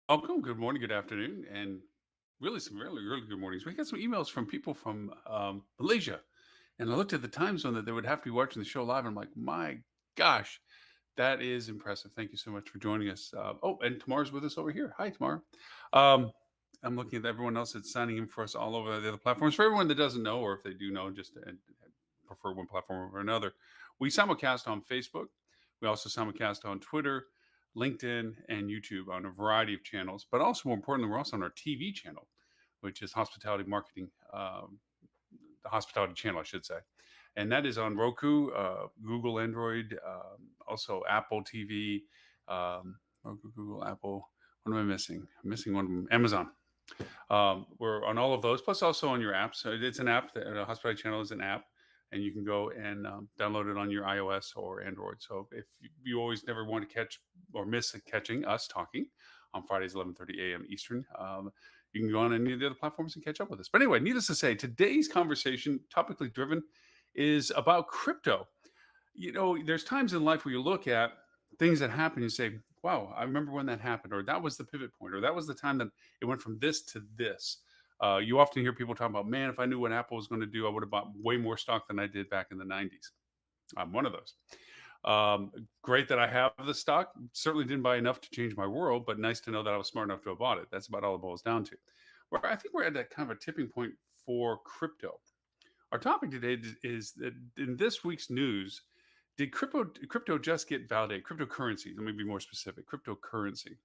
Welcome. Good morning, good afternoon, and really some really, really good mornings. We got some emails from people from Malaysia, and I looked at the time zone that they would have to be watching the show live. And I'm like, my gosh, that is impressive. Thank you so much for joining us. Oh, and Tamar's with us over here. Hi, Tamar. Um, I'm looking at everyone else that's signing in for us all over the other platforms. For everyone that doesn't know, or if they do know, just prefer one platform over another, we simulcast on Facebook. We also simulcast on Twitter, LinkedIn, and YouTube on a variety of channels. But also, more importantly, we're also on our TV channel, which is Hospitality Marketing, the Hospitality Channel, I should say. And that is on Roku, Google Android, also Apple TV, Roku, Google, Apple. What am I missing? I'm missing one of them. Amazon. We're on all of those, plus also on your apps. So it's an app. The Hospitality Channel is an app, and you can go and download it on your iOS or Android. So if you always never want to catch or miss catching us talking on Fridays, 11:30 a.m. Eastern, you can go on any of the other platforms and catch up with us. But anyway, needless to say, today's conversation, topically driven, is about crypto. There's times in life where you look at things that happen, you say, wow, I remember when that happened, or that was the pivot point, or that was the time that it went from this to this. You often hear people talking about, man, if I knew what Apple was going to do, I would have bought way more stock than I did back in the 90s. I'm one of those. Great that I have the stock. Certainly didn't buy enough to change my world, but nice to know that I was smart enough to have bought it. That's about all it boils down to. Where I think we're at that kind of a tipping point for crypto. Our topic today is that in this week's news, did crypto just get validated? Cryptocurrency, let me be more specific. Cryptocurrency.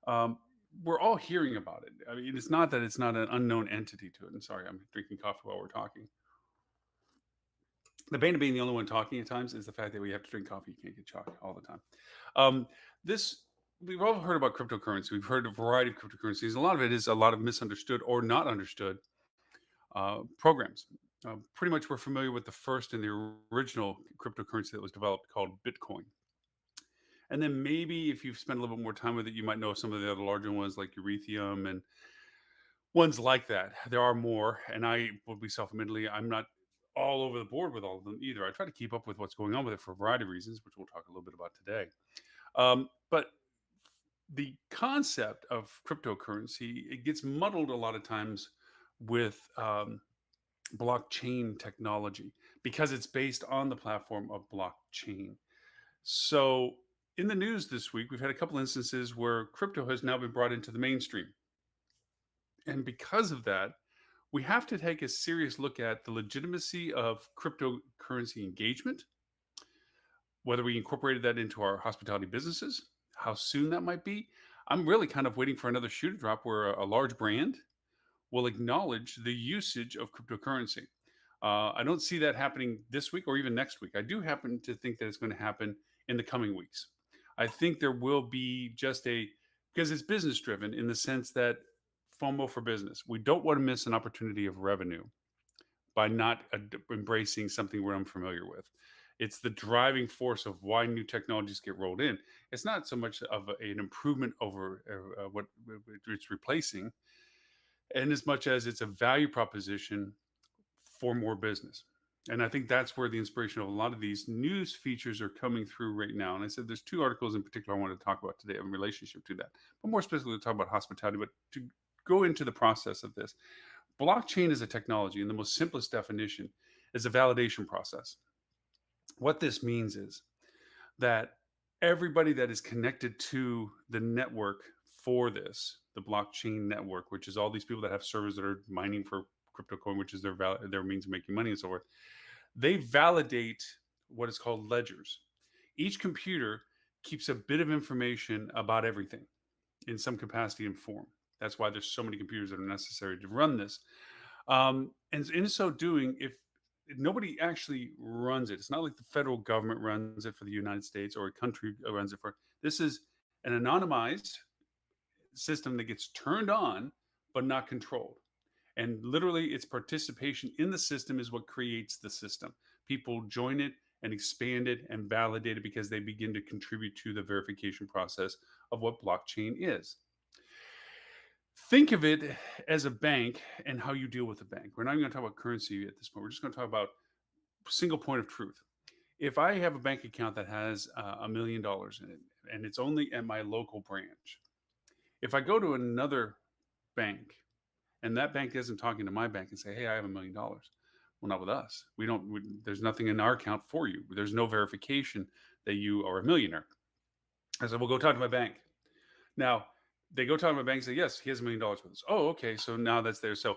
Um, we're all hearing about it. I mean, it's not that it's not an unknown entity to it. And sorry, I'm drinking coffee while we're talking. The bane of being the only one talking at times is the fact that we have to drink coffee. You can't get chalk all the time. This we've all heard about cryptocurrency. We've heard a variety of cryptocurrencies. A lot of it is a lot of misunderstood or not understood programs. Pretty much, we're familiar with the first and the original cryptocurrency that was developed called Bitcoin. And then maybe if you've spent a little bit more time with it, you might know some of the other larger ones like Ethereum and ones like that. There are more, and I will be self-admittedly, I'm not all over the board with all of them either. I try to keep up with what's going on with it for a variety of reasons, which we'll talk a little bit about today. But the concept of cryptocurrency, it gets muddled a lot of times with blockchain technology because it's based on the platform of blockchain. So, in the news this week, we've had a couple instances where crypto has now been brought into the mainstream. And because of that, we have to take a serious look at the legitimacy of cryptocurrency engagement, whether we incorporated that into our hospitality businesses, how soon that might be. I'm really kind of waiting for another shoe to drop where a large brand will acknowledge the usage of cryptocurrency. I don't see that happening this week or even next week. I do happen to think that it's going to happen in the coming weeks. I think there will be just because it's business driven in the sense that FOMO for business. We don't want to miss an opportunity of revenue by not embracing something we're unfamiliar with. It's the driving force of why new technologies get rolled in. It's not so much of an improvement over what it's replacing, and as much as it's a value proposition for more business. And I think that's where the inspiration of a lot of these news features are coming through right now. And I said there's two articles in particular I wanted to talk about today in relationship to that, but more specifically to talk about hospitality, but to go into the process of this. Blockchain is a technology, and the most simplest definition is a validation process. What this means is that everybody that is connected to the network for this, the blockchain network, which is all these people that have servers that are mining for crypto coin, which is their means of making money and so forth, they validate what is called ledgers. Each computer keeps a bit of information about everything in some capacity and form. That's why there's so many computers that are necessary to run this. And in so doing, if nobody actually runs it, it's not like the federal government runs it for the United States or a country runs it for. This is an anonymized system that gets turned on but not controlled. And literally, its participation in the system is what creates the system. People join it and expand it and validate it because they begin to contribute to the verification process of what blockchain is. Think of it as a bank and how you deal with a bank. We're not even going to talk about currency at this point. We're just going to talk about single point of truth. If I have a bank account that has $1 million in it and it's only at my local branch, If I go to another bank and that bank isn't talking to my bank and say, "Hey, I have $1 million." Well, not with us. We don't. There's nothing in our account for you. There's no verification that you are a millionaire. I said, "Well, go talk to my bank." Now, they go talk to my bank and say, "Yes, he has $1 million with us." Oh, okay. So now that's there. So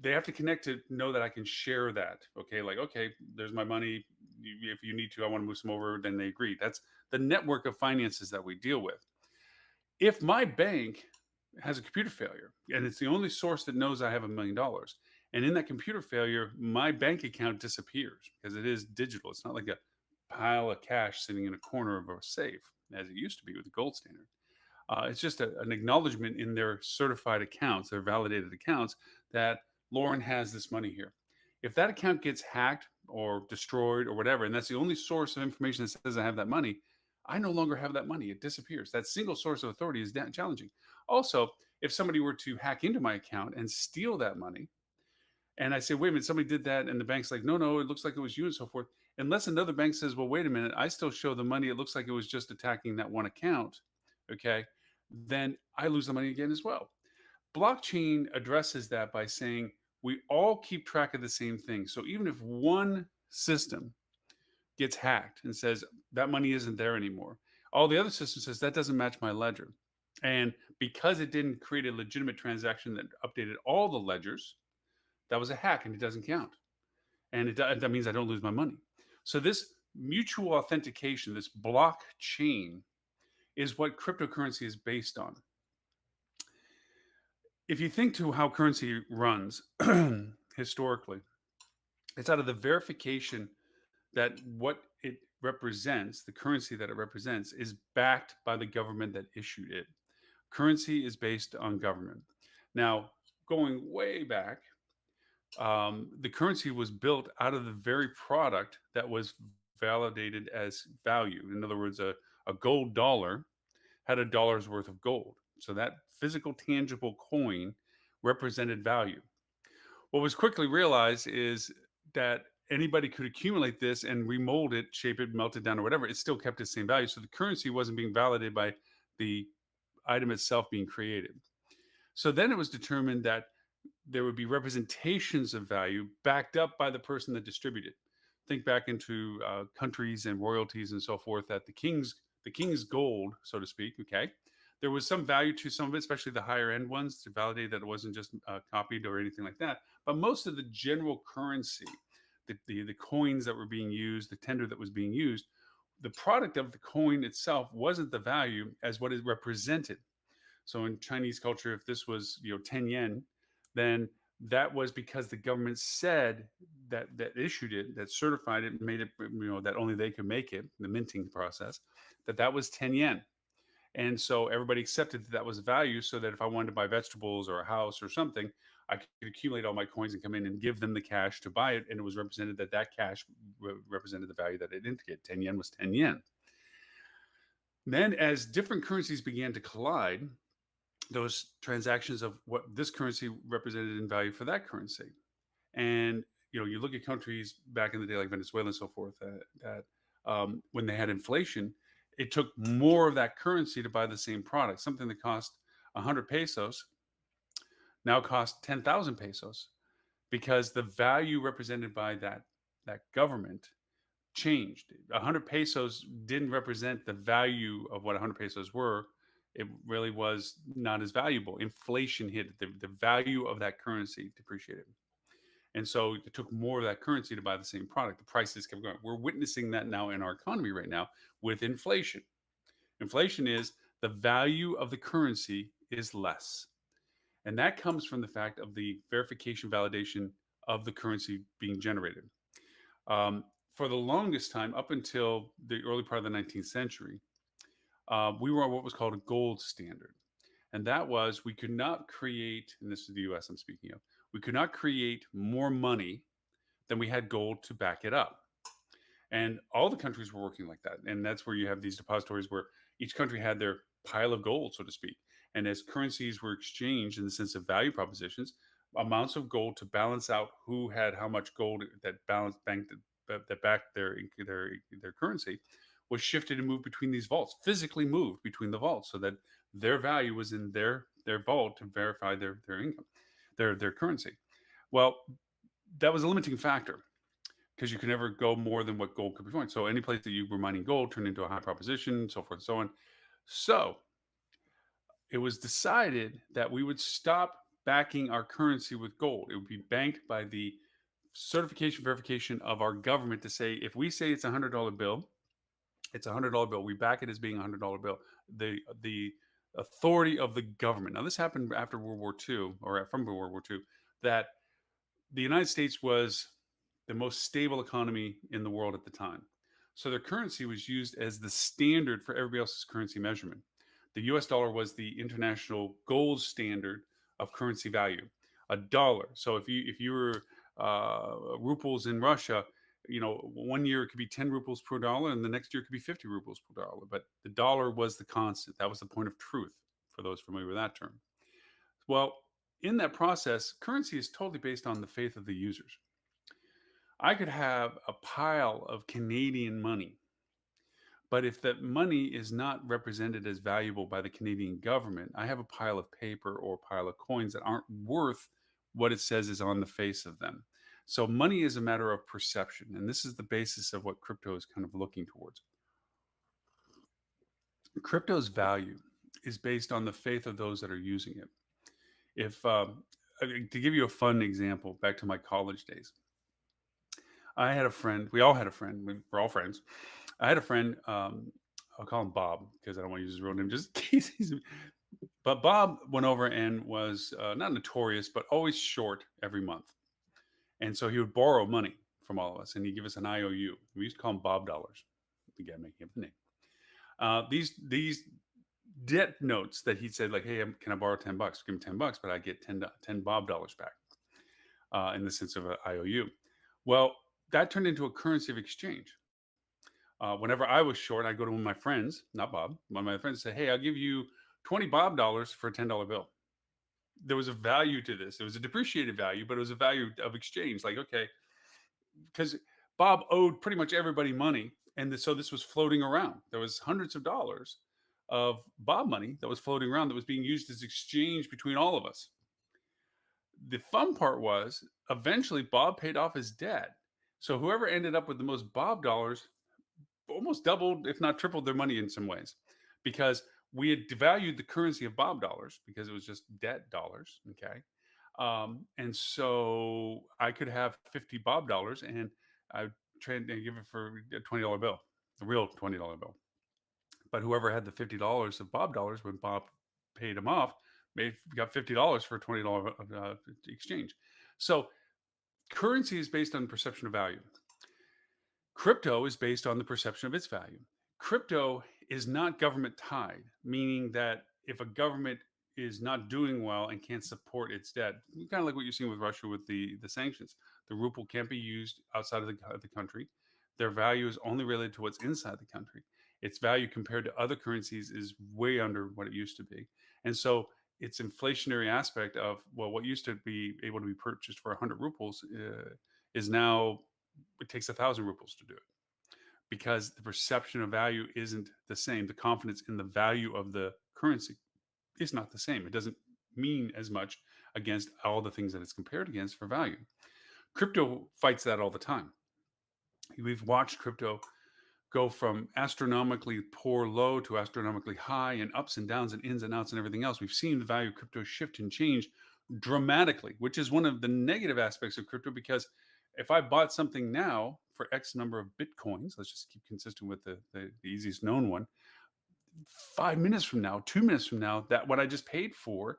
they have to connect to know that I can share that. Okay, like, okay, there's my money. If you need to, I want to move some over. Then they agree. That's the network of finances that we deal with. If my bank has a computer failure and it's the only source that knows I have $1 million, and in that computer failure, my bank account disappears because it is digital. It's not like a pile of cash sitting in a corner of a safe as it used to be with the gold standard. It's just an acknowledgement in their certified accounts, their validated accounts, that Lauren has this money here. If that account gets hacked or destroyed or whatever, and that's the only source of information that says I have that money, I no longer have that money. It disappears. That single source of authority is challenging. Also, if somebody were to hack into my account and steal that money, and I say, wait a minute, somebody did that, and the bank's like, no, no, it looks like it was you, and so forth. Unless another bank says, well, wait a minute, I still show the money. It looks like it was just attacking that one account. Okay, then I lose the money again as well. Blockchain addresses that by saying we all keep track of the same thing. So even if one system gets hacked and says that money isn't there anymore, all the other systems says that doesn't match my ledger. And because it didn't create a legitimate transaction that updated all the ledgers, that was a hack and it doesn't count. And that means I don't lose my money. So this mutual authentication, this blockchain, is what cryptocurrency is based on. If you think to how currency runs historically, it's out of the verification that what it represents, the currency that it represents, is backed by the government that issued it. Currency is based on government. Now, going way back, the currency was built out of the very product that was validated as value. In other words, a gold dollar had a dollar's worth of gold. So that physical, tangible coin represented value. What was quickly realized is that anybody could accumulate this and remold it, shape it, melt it down, or whatever. It still kept its same value. So the currency wasn't being validated by the item itself being created. So then it was determined that there would be representations of value backed up by the person that distributed. Think back into countries and royalties and so forth. That the king's gold, so to speak. Okay, there was some value to some of it, especially the higher end ones, to validate that it wasn't just copied or anything like that. But most of the general currency, the coins that were being used, the tender that was being used, the product of the coin itself wasn't the value as what it represented. So in Chinese culture, if this was 10 yen, then that was because the government said that issued it, that certified it, and made it that only they could make it, the minting process, that was 10 yen. And so everybody accepted that that was value, so that if I wanted to buy vegetables or a house or something, I could accumulate all my coins and come in and give them the cash to buy it. And it was represented that that cash represented the value that it indicated. 10 yen was 10 yen. Then, as different currencies began to collide, those transactions of what this currency represented in value for that currency. And you look at countries back in the day like Venezuela and so forth that when they had inflation, it took more of that currency to buy the same product. Something that cost 100 pesos now costs 10,000 pesos because the value represented by that government changed. 100 pesos didn't represent the value of what 100 pesos were. It really was not as valuable. Inflation hit, the value of that currency depreciated. And so it took more of that currency to buy the same product. The prices kept going. We're witnessing that now in our economy right now with inflation. Inflation is the value of the currency is less. And that comes from the fact of the verification validation of the currency being generated. For the longest time, up until the early part of the 19th century, we were on what was called a gold standard. And that was we could not create, and this is the US I'm speaking of, we could not create more money than we had gold to back it up. And all the countries were working like that. And that's where you have these depositories where each country had their pile of gold, so to speak. And as currencies were exchanged in the sense of value propositions, amounts of gold to balance out who had how much gold that balanced banked that backed their currency was shifted and moved between these vaults, physically moved between the vaults so that their value was in their their vault to verify their income, their currency. Well, that was a limiting factor because you can never go more than what gold could be for. So any place that you were mining gold turned into a high proposition, so forth and so on. So it was decided that we would stop backing our currency with gold. It would be banked by the certification verification of our government to say if we say it's $100 bill, it's $100 bill. We back it as being $100 bill. The authority of the government. Now this happened after World War II or from World War II that the United States was the most stable economy in the world at the time. So their currency was used as the standard for everybody else's currency measurement. The US dollar was the international gold standard of currency value. A dollar. So if you were rubles in Russia, one year it could be 10 rubles per dollar and the next year it could be 50 rubles per dollar. But the dollar was the constant. That was the point of truth for those familiar with that term. Well, in that process, currency is totally based on the faith of the users. I could have a pile of Canadian money, but if that money is not represented as valuable by the Canadian government, I have a pile of paper or a pile of coins that aren't worth what it says is on the face of them. So money is a matter of perception, and this is the basis of what crypto is kind of looking towards. Crypto's value is based on the faith of those that are using it. If To give you a fun example, back to my college days, I had a friend. We all had a friend. We're all friends. I had a friend. I'll call him Bob because I don't want to use his real name just in case he's. But Bob went over and was not notorious, but always short every month. And so he would borrow money from all of us, and he'd give us an IOU. We used to call him Bob dollars. Again, making up the name. These debt notes that he said like, "Hey, can I borrow $10? Give him $10, but I get 10 Bob dollars back." In the sense of an IOU. Well, that turned into a currency of exchange. Whenever I was short, I'd go to one of my friends, not Bob, one of my friends, say, "Hey, I'll give you 20 Bob dollars for a $10 bill." There was a value to this. It was a depreciated value, but it was a value of exchange. Like, okay, because Bob owed pretty much everybody money, and so this was floating around. There was hundreds of dollars of Bob money that was floating around that was being used as exchange between all of us. The fun part was eventually Bob paid off his debt. So whoever ended up with the most Bob dollars almost doubled, if not tripled, their money in some ways because we had devalued the currency of Bob dollars because it was just debt dollars. Okay. And so I could have 50 Bob dollars and I would trade and give it for a $20 bill, a real $20 bill. But whoever had the $50 of Bob dollars when Bob paid him off got $50 for a $20 exchange. So currency is based on perception of value. Crypto is based on the perception of its value. Crypto is not government tied, meaning that if a government is not doing well and can't support its debt, kind of like what you're seeing with Russia with the sanctions, the ruble can't be used outside of the country. Their value is only related to what's inside the country. Its value compared to other currencies is way under what it used to be. And so its inflationary aspect of, well, what used to be able to be purchased for 100 rubles is now, it takes 1,000 rubles to do it because the perception of value isn't the same. The confidence in the value of the currency is not the same. It doesn't mean as much against all the things that it's compared against for value. Crypto fights that all the time. We've watched crypto go from astronomically poor low to astronomically high and ups and downs and ins and outs and everything else. We've seen the value of crypto shift and change dramatically, which is one of the negative aspects of crypto because if I bought something now for X number of Bitcoins, let's just keep consistent with the easiest known one, 5 minutes from now, 2 minutes from now, that what I just paid for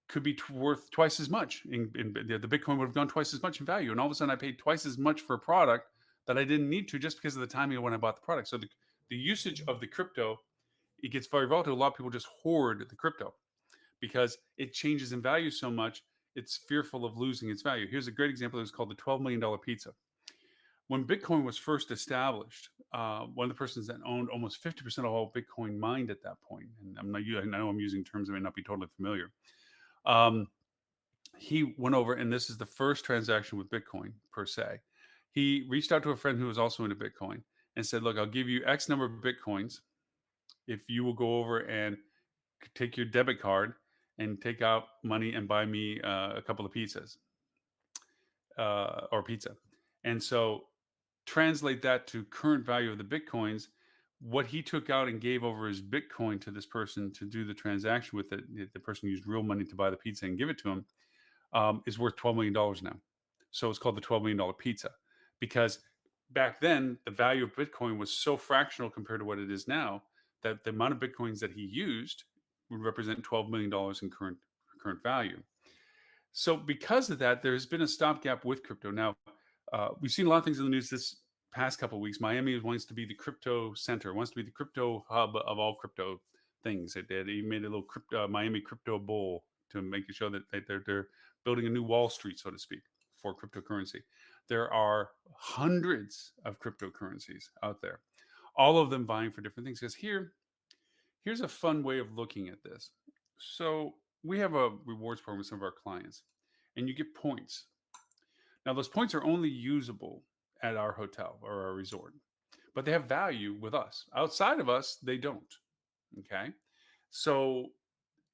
could be worth twice as much. The Bitcoin would have gone twice as much in value. And all of a sudden I paid twice as much for a product that I didn't need to just because of the timing of when I bought the product. So the usage of the crypto, it gets very volatile. A lot of people just hoard the crypto because it changes in value so much, it's fearful of losing its value. Here's a great example. It was called the $12 million pizza. When Bitcoin was first established, one of the persons that owned almost 50% of all Bitcoin mined at that point, and I know I'm using terms that may not be totally familiar. He went over, and this is the first transaction with Bitcoin per se. He reached out to a friend who was also into Bitcoin and said, "Look, I'll give you X number of Bitcoins if you will go over and take your debit card and take out money and buy me a couple of pizzas or pizza. And so translate that to current value of the Bitcoins. What he took out and gave over his Bitcoin to this person to do the transaction with it, the person used real money to buy the pizza and give it to him, is worth $12 million now. So it's called the $12 million pizza because back then the value of Bitcoin was so fractional compared to what it is now that the amount of Bitcoins that he used would represent $12 million in current value. So because of that, there's been a stopgap with crypto. Now, we've seen a lot of things in the news this past couple of weeks. Miami wants to be the crypto center, wants to be the crypto hub of all crypto things. It did. He made a little Miami crypto bowl to make it show that they're building a new Wall Street, so to speak, for cryptocurrency. There are hundreds of cryptocurrencies out there, all of them vying for different things. Because here's a fun way of looking at this. So we have a rewards program with some of our clients, and you get points. Now, those points are only usable at our hotel or our resort, but they have value with us. Outside of us, they don't. Okay. So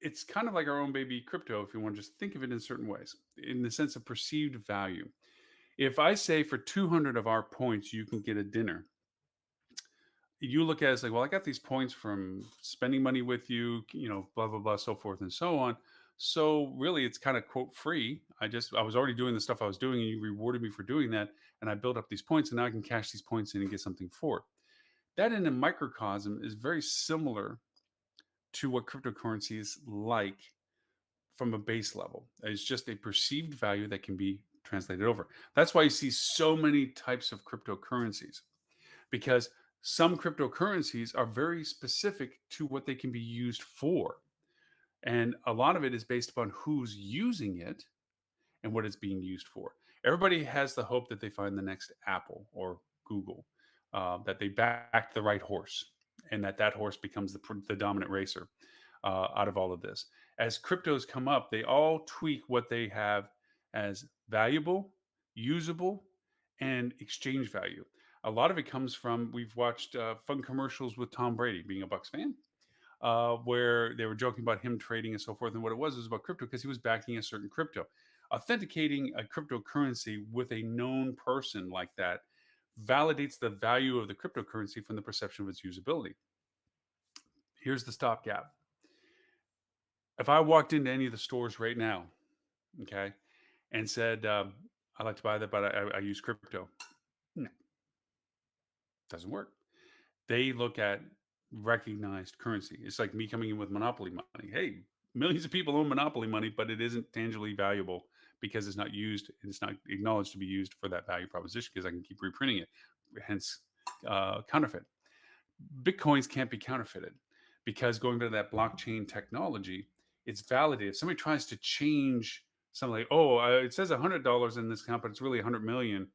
it's kind of like our own baby crypto, if you want to just think of it in certain ways, in the sense of perceived value. If I say for 200 of our points, you can get a dinner, you look at it as like, well, I got these points from spending money with you, blah, blah, blah, so forth and so on. So really it's kind of quote free. I was already doing the stuff I was doing and you rewarded me for doing that. And I built up these points and now I can cash these points in and get something for it. That in a microcosm is very similar to what cryptocurrency is like from a base level. It's just a perceived value that can be translated over. That's why you see so many types of cryptocurrencies because some cryptocurrencies are very specific to what they can be used for. And a lot of it is based upon who's using it and what it's being used for. Everybody has the hope that they find the next Apple or Google, that they back the right horse and that horse becomes the dominant racer out of all of this. As cryptos come up, they all tweak what they have as valuable, usable, and exchange value. A lot of it comes from we've watched fun commercials with Tom Brady, being a Bucks fan, where they were joking about him trading and so forth. And what it was about crypto because he was backing a certain crypto. Authenticating a cryptocurrency with a known person like that validates the value of the cryptocurrency from the perception of its usability. Here's the stopgap. If I walked into any of the stores right now, okay, and said, I'd like to buy that, but I use crypto, no, doesn't work. They look at recognized currency. It's like me coming in with monopoly money. Hey, millions of people own monopoly money, but it isn't tangibly valuable because it's not used. It's not acknowledged to be used for that value proposition because I can keep reprinting it. Hence, counterfeit. Bitcoins can't be counterfeited because going back to that blockchain technology, it's validated. If somebody tries to change something like, oh, it says $100 in this account, but it's really 100 million.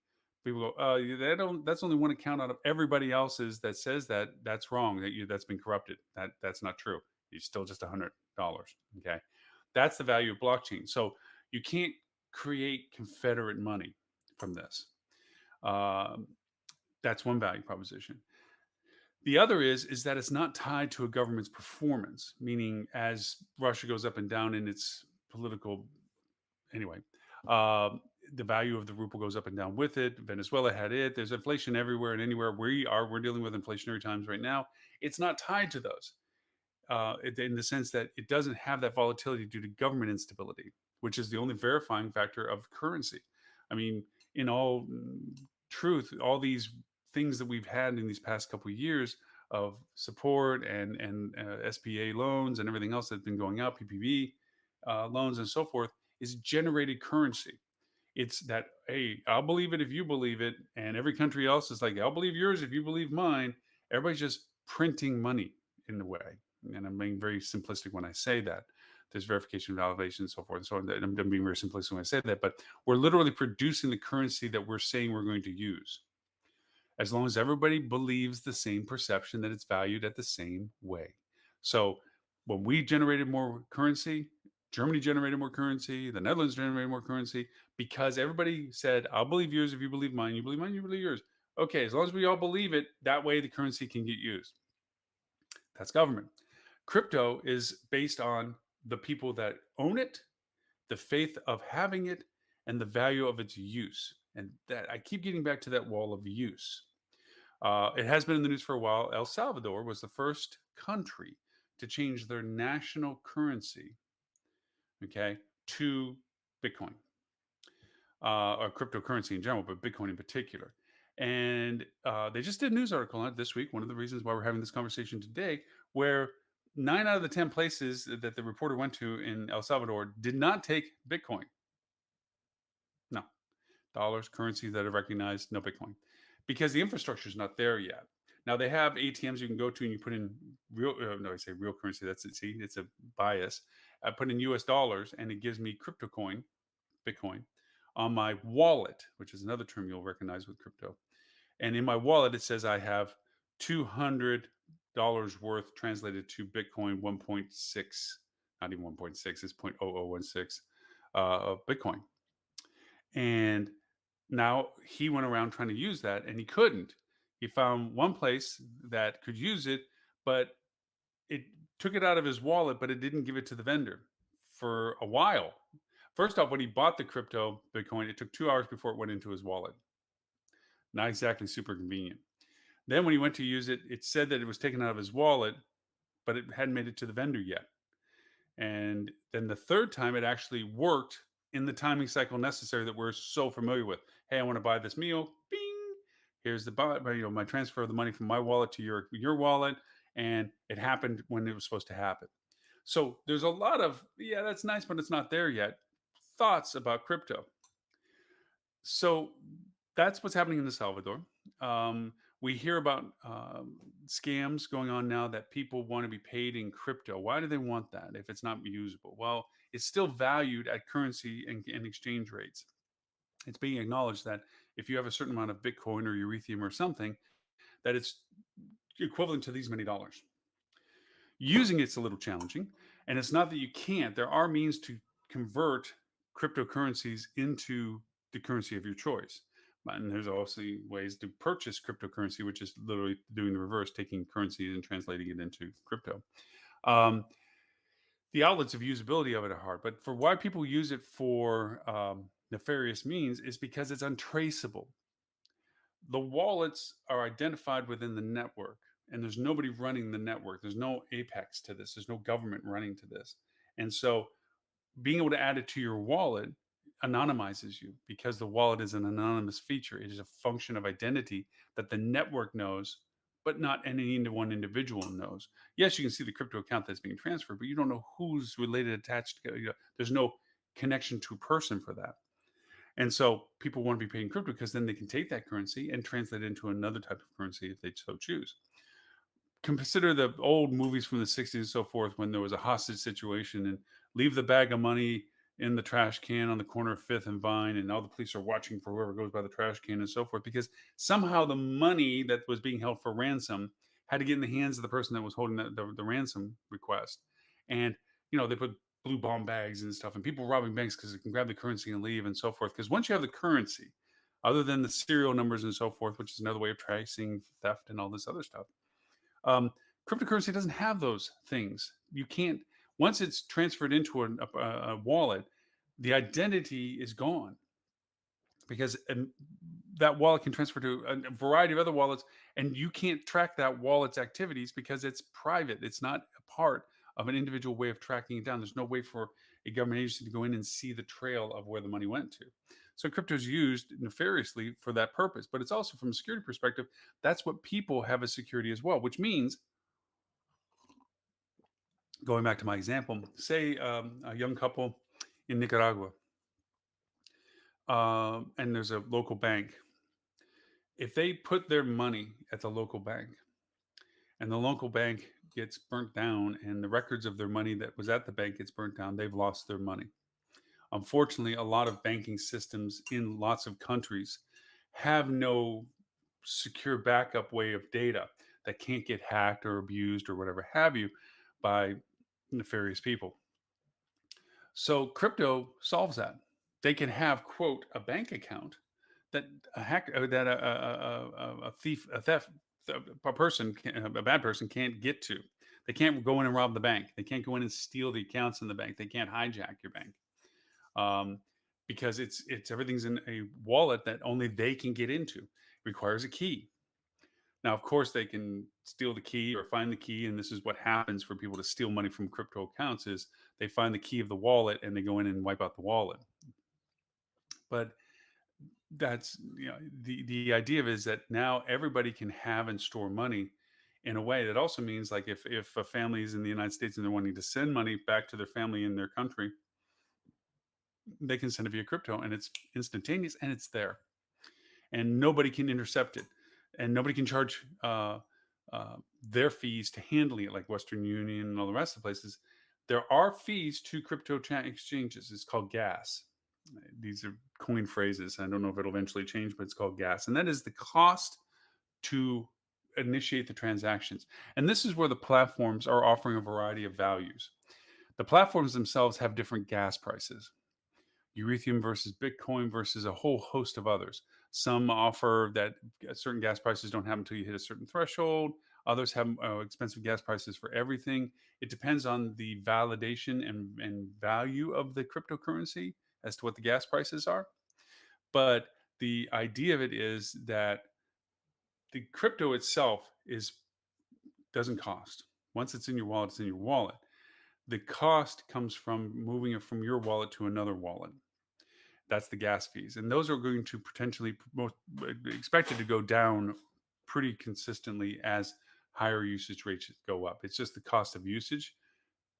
People go, they don't. That's only one account out of everybody else's that says that. That's wrong. That's been corrupted. That's not true. It's still just $100. Okay, that's the value of blockchain. So you can't create Confederate money from this. Um, that's one value proposition. The other is that it's not tied to a government's performance, meaning as Russia goes up and down in its political anyway, um, the value of the ruble goes up and down with it. Venezuela had it. There's inflation everywhere and anywhere. We're dealing with inflationary times right now. It's not tied to those in the sense that it doesn't have that volatility due to government instability, which is the only verifying factor of currency. I mean, in all truth, all these things that we've had in these past couple of years of support and SBA loans and everything else that's been going out, PPP loans and so forth, is generated currency. It's that, hey, I'll believe it if you believe it, and every country else is like, I'll believe yours if you believe mine. Everybody's just printing money in a way, and I'm being very simplistic when I say that. There's verification, validation, and so forth. And so on. I'm being very simplistic when I say that, but we're literally producing the currency that we're saying we're going to use as long as everybody believes the same perception that it's valued at the same way. So when we generated more currency, Germany generated more currency, the Netherlands generated more currency because everybody said, I'll believe yours if you believe mine, you believe mine, you believe yours. Okay, as long as we all believe it, that way the currency can get used. That's government. Crypto is based on the people that own it, the faith of having it, and the value of its use. And that I keep getting back to that wall of use. It has been in the news for a while. El Salvador was the first country to change their national currency, okay, to Bitcoin, or cryptocurrency in general, but Bitcoin in particular. And they just did a news article on it this week. One of the reasons why we're having this conversation today, where 9 out of the 10 places that the reporter went to in El Salvador did not take Bitcoin. No, dollars, currencies that are recognized, no Bitcoin, because the infrastructure is not there yet. Now they have ATMs you can go to and you put in real, no, I say real currency. That's it. See, it's a bias. I put in US dollars and it gives me crypto coin, Bitcoin, on my wallet, which is another term you'll recognize with crypto. And in my wallet, it says I have $200 worth translated to Bitcoin 1.6, not even 1.6, it's 0.0016 of Bitcoin. And now he went around trying to use that and he couldn't. He found one place that could use it, but it took it out of his wallet, but it didn't give it to the vendor for a while. First off, when he bought the crypto Bitcoin, it took 2 hours before it went into his wallet. Not exactly super convenient. Then when he went to use it, it said that it was taken out of his wallet, but it hadn't made it to the vendor yet. And then the third time it actually worked in the timing cycle necessary that we're so familiar with. Hey, I want to buy this meal. Bing. Here's the my transfer of the money from my wallet to your wallet, and it happened when it was supposed to happen. So there's a lot of, yeah, that's nice, but it's not there yet. Thoughts about crypto. So that's what's happening in El Salvador. We hear about scams going on now that people want to be paid in crypto. Why do they want that if it's not usable? Well, it's still valued at currency and exchange rates. It's being acknowledged that if you have a certain amount of Bitcoin or Ethereum or something, that it's equivalent to these many dollars. Using it's a little challenging, and it's not that you can't. There are means to convert cryptocurrencies into the currency of your choice. And there's also ways to purchase cryptocurrency, which is literally doing the reverse, taking currency and translating it into crypto. Um, the outlets of usability of it are hard, but for why people use it for nefarious means is because it's untraceable. The wallets are identified within the network, and there's nobody running the network. There's no apex to this. There's no government running to this. And so being able to add it to your wallet anonymizes you because the wallet is an anonymous feature. It is a function of identity that the network knows, but not any one individual knows. Yes, you can see the crypto account that's being transferred, but you don't know who's related, attached. There's no connection to a person for that. And so people want to be paid in crypto because then they can take that currency and translate it into another type of currency if they so choose. Consider the old movies from the 60s and so forth when there was a hostage situation and leave the bag of money in the trash can on the corner of Fifth and Vine, and all the police are watching for whoever goes by the trash can and so forth, because somehow the money that was being held for ransom had to get in the hands of the person that was holding the ransom request. And, they put blue bomb bags and stuff, and people robbing banks because they can grab the currency and leave and so forth. Because once you have the currency, other than the serial numbers and so forth, which is another way of tracing theft and all this other stuff, cryptocurrency doesn't have those things. You can't, once it's transferred into a wallet, the identity is gone because that wallet can transfer to a variety of other wallets, and you can't track that wallet's activities because it's private. It's not a part of an individual way of tracking it down. There's no way for a government agency to go in and see the trail of where the money went to. So crypto is used nefariously for that purpose, but it's also from a security perspective. That's what people have as security as well, which means, going back to my example, say a young couple in Nicaragua, and there's a local bank. If they put their money at the local bank and the local bank gets burnt down and the records of their money that was at the bank gets burnt down, they've lost their money. Unfortunately, a lot of banking systems in lots of countries have no secure backup way of data that can't get hacked or abused or whatever have you by nefarious people. So crypto solves that. They can have, quote, a bank account that a hacker, that a thief, a theft, a person, a bad person can't get to. They can't go in and rob the bank. They can't go in and steal the accounts in the bank. They can't hijack your bank, um, because it's everything's in a wallet that only they can get into. It requires a key. Now, of course, they can steal the key or find the key, and this is what happens for people to steal money from crypto accounts: is they find the key of the wallet and they go in and wipe out the wallet. But that's, the idea of it is that now everybody can have and store money in a way that also means, like, if a family is in the United States and they're wanting to send money back to their family in their country, they can send it via crypto and it's instantaneous and it's there, and nobody can intercept it, and nobody can charge uh, their fees to handling it, like Western Union and all the rest of the places. There are fees to exchanges. It's called gas. These are coin phrases. I don't know if it'll eventually change, but it's called gas, and that is the cost to initiate the transactions. And this is where the platforms are offering a variety of values. The platforms themselves have different gas prices. Ethereum versus Bitcoin versus a whole host of others. Some offer that certain gas prices don't happen until you hit a certain threshold. Others have expensive gas prices for everything. It depends on the validation and value of the cryptocurrency as to what the gas prices are. But the idea of it is that the crypto itself is doesn't cost. Once it's in your wallet, it's in your wallet. The cost comes from moving it from your wallet to another wallet. That's the gas fees, and those are going to potentially most expected to go down pretty consistently as higher usage rates go up. It's just the cost of usage.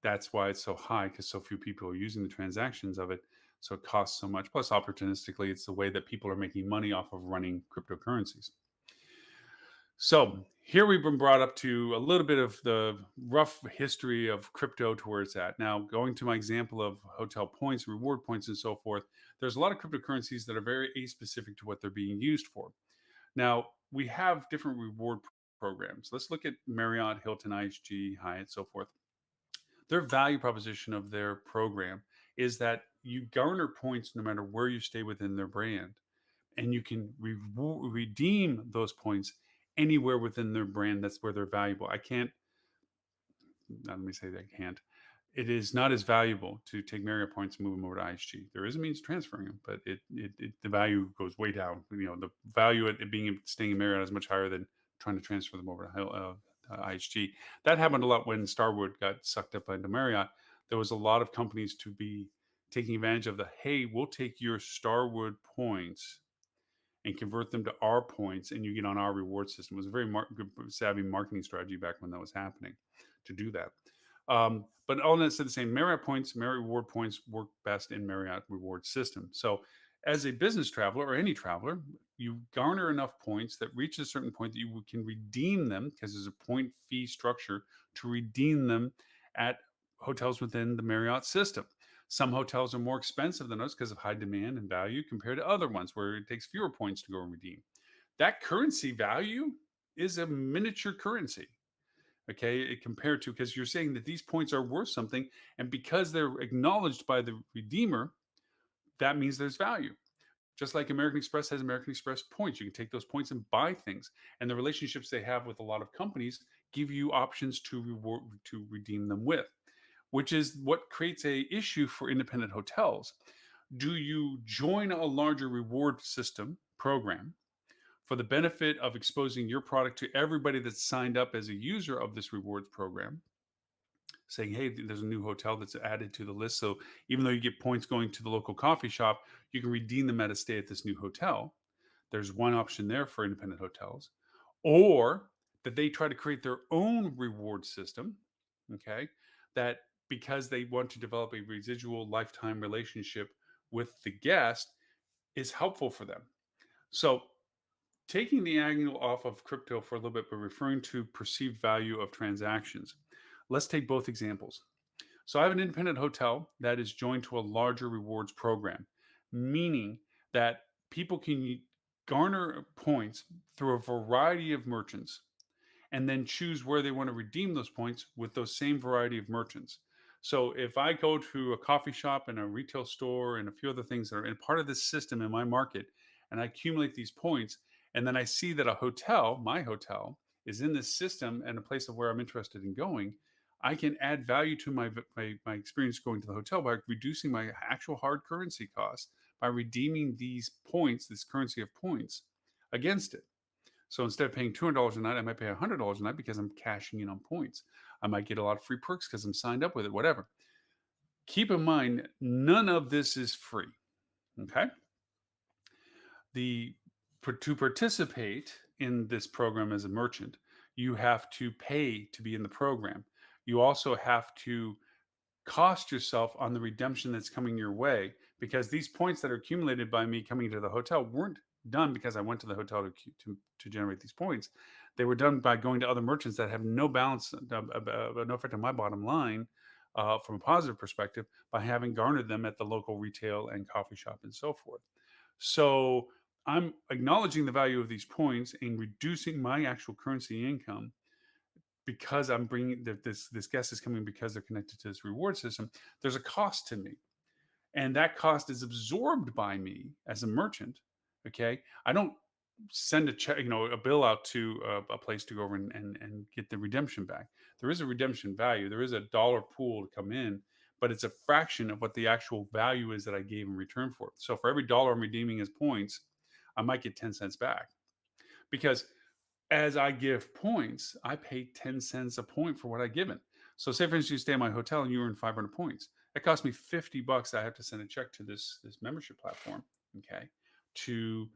That's why it's so high, because so few people are using the transactions of it. So it costs so much. Plus, opportunistically, it's the way that people are making money off of running cryptocurrencies. So here we've been brought up to a little bit of the rough history of crypto to where it's at. Now, going to my example of hotel points, reward points, and so forth, there's a lot of cryptocurrencies that are very specific to what they're being used for. Now, we have different reward programs. Let's look at Marriott, Hilton, IHG, Hyatt, so forth. Their value proposition of their program is that you garner points no matter where you stay within their brand, and you can redeem those points anywhere within their brand. That's where they're valuable. I can't, let me say that I can't. It is not as valuable to take Marriott points and move them over to IHG. There is a means of transferring them, but the value goes way down. The value at it being staying in Marriott is much higher than trying to transfer them over to IHG. That happened a lot when Starwood got sucked up into Marriott. There was a lot of companies to be taking advantage of the, hey, we'll take your Starwood points and convert them to our points, and you get on our reward system. It was a very good, savvy marketing strategy back when that was happening to do that. But all that said, the same, Marriott points, Marriott reward points work best in Marriott reward system. So as a business traveler or any traveler, you garner enough points that reach a certain point that you can redeem them, because there's a point fee structure to redeem them at hotels within the Marriott system. Some hotels are more expensive than others because of high demand and value compared to other ones where it takes fewer points to go and redeem. That currency value is a miniature currency. Okay, compared to, because you're saying that these points are worth something, and because they're acknowledged by the redeemer, that means there's value. Just like American Express has American Express points, you can take those points and buy things, and the relationships they have with a lot of companies give you options to reward to redeem them with, which is what creates a issue for independent hotels. Do you join a larger reward system program for the benefit of exposing your product to everybody that's signed up as a user of this rewards program, saying, hey, there's a new hotel that's added to the list. So even though you get points going to the local coffee shop, you can redeem them at a stay at this new hotel. There's one option there for independent hotels. Or that they try to create their own reward system, okay, that because they want to develop a residual lifetime relationship with the guest is helpful for them. So taking the angle off of crypto for a little bit, but referring to perceived value of transactions, let's take both examples. So I have an independent hotel that is joined to a larger rewards program, meaning that people can garner points through a variety of merchants and then choose where they want to redeem those points with those same variety of merchants. So if I go to a coffee shop and a retail store and a few other things that are in part of this system in my market, and I accumulate these points, and then I see that a hotel, my hotel, is in this system and a place of where I'm interested in going, I can add value to my experience going to the hotel by reducing my actual hard currency costs by redeeming these points, this currency of points, against it. So instead of paying $200 a night, I might pay $100 a night because I'm cashing in on points. I might get a lot of free perks because I'm signed up with it, whatever. Keep in mind, none of this is free. Okay. The To participate in this program as a merchant, you have to pay to be in the program. You also have to cost yourself on the redemption that's coming your way, because these points that are accumulated by me coming to the hotel weren't done because I went to the hotel to generate these points. They were done by going to other merchants that have no balance, no effect on my bottom line, from a positive perspective, by having garnered them at the local retail and coffee shop and so forth. So I'm acknowledging the value of these points and reducing my actual currency income because I'm bringing this guest is coming because they're connected to this reward system. There's a cost to me, and that cost is absorbed by me as a merchant. Okay, I don't send a check, a bill out to a place to go over and get the redemption back. There is a redemption value. There is a dollar pool to come in, but it's a fraction of what the actual value is that I gave in return for it. So for every dollar I'm redeeming as points, I might get 10 cents back, because as I give points, I pay 10 cents a point for what I given. So say for instance you stay in my hotel and you earn 500 points. It cost me $50. I have to send a check to this membership platform, okay, to